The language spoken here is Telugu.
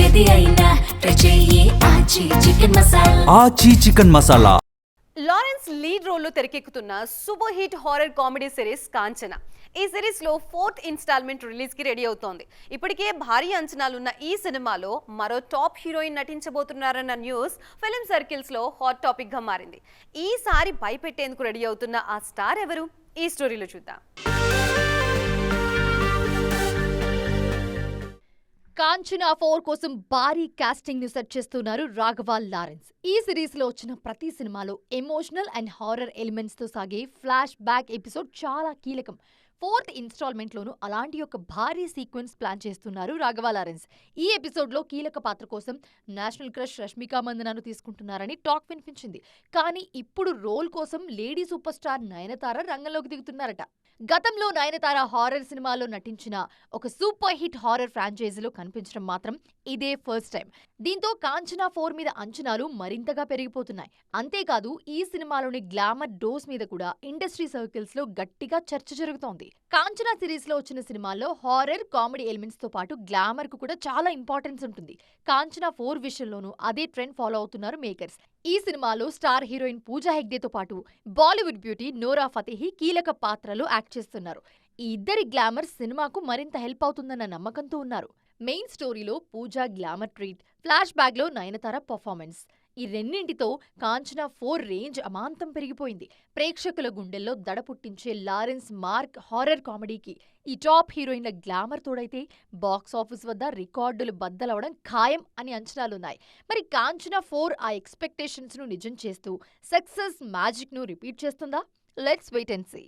ఏది అయినా ట్రై చెయ్యి ఆచి చికెన్ మసాలా. ఆచి చికెన్ మసాలా. లారెన్స్ లీడ్ రోల్లో తెరకెక్కుతున్న super hit horror comedy series Kanchana. ఈ సిరీస్ లో 4th ఇన్స్టాల్మెంట్ రిలీజ్ కి రెడీ అవుతోంది. ఇప్పటికే భారీ అంచనాలున్న ఈ సినిమాలో మరో టాప్ హీరోయిన్ నటించబోతున్నారన్న న్యూస్ ఫిలిం సర్కిల్స్ లో హాట్ టాపిక్ గా మారింది. ఈసారి భయపెట్టేందుకు రెడీ అవుతున్న ఆ స్టార్ ఎవరు? ఈ స్టోరీలో చూద్దాం. కాంచనా 4 కోసం భారీ కాస్టింగ్ ను సెట్ చేస్తున్నారు రాఘవ లారెన్స్. ఈ సిరీస్ లో వచ్చిన ప్రతి సినిమాలో ఎమోషనల్ అండ్ హారర్ ఎలిమెంట్స్ తో సాగే ఫ్లాష్ బ్యాక్ ఎపిసోడ్ చాలా కీలకం. 4th ఇన్స్టాల్మెంట్ లోను అలాంటి ఒక భారీ సీక్వెన్స్ ప్లాన్ చేస్తున్నారు రాఘవ లారెన్స్. ఈ ఎపిసోడ్ లో కీలక పాత్ర కోసం నేషనల్ క్రష్ రష్మిక మందనాను తీసుకుంటున్నారని టాక్ వినిపించింది. కానీ ఇప్పుడు రోల్ కోసం లేడీ సూపర్ స్టార్ నయనతార రంగంలోకి దిగుతున్నారట. గతంలో నయనతార హారర్ సినిమాలో నటించిన ఒక సూపర్ హిట్ హారర్ ఫ్రాంచైజీలో కనిపించడం మాత్రం ఇదే ఫస్ట్ టైం. దీంతో కాంచనా 4 మీద అంచనాలు మరింతగా పెరిగిపోతున్నాయి. అంతేకాదు ఈ సినిమాలోని గ్లామర్ డోస్ మీద కూడా ఇండస్ట్రీ సర్కిల్స్ లో గట్టిగా చర్చ జరుగుతోంది. కాంచనా సిరీస్ లో వచ్చిన సినిమాల్లో హారర్ కామెడీ ఎలిమెంట్స్ తో పాటు గ్లామర్ కు కూడా చాలా ఇంపార్టెన్స్ ఉంటుంది. కాంచనా 4 విషయంలోనూ అదే ట్రెండ్ ఫాలో అవుతున్నారు మేకర్స్. ఈ సినిమాలో స్టార్ హీరోయిన్ పూజా హెగ్డేతో పాటు బాలీవుడ్ బ్యూటీ నోరా ఫతేహి కీలక పాత్రలో యాక్ట్ చేస్తున్నారు. ఈ ఇద్దరి గ్లామర్ సినిమాకు మరింత హెల్ప్ అవుతుందన్న నమ్మకంతో ఉన్నారు. మెయిన్ స్టోరీలో పూజా గ్లామర్ ట్రీట్, ఫ్లాష్ బ్యాక్ లో నయనతార పర్ఫార్మెన్స్, ఈ రెండింటితో కాంచనా 4 రేంజ్ అమాంతం పెరిగిపోయింది. ప్రేక్షకుల గుండెల్లో దడ పుట్టించే లారెన్స్ మార్క్ హారర్ కామెడీకి ఈ టాప్ హీరోయిన్ల గ్లామర్ తోడైతే బాక్స్ ఆఫీస్ వద్ద రికార్డులు బద్దలవడం ఖాయం అని అంచనాలున్నాయి. మరి కాంచనా 4 ఆ ఎక్స్పెక్టేషన్స్ ను నిజం చేస్తూ సక్సెస్ మ్యాజిక్ ను రిపీట్ చేస్తుందా? Let's wait and see.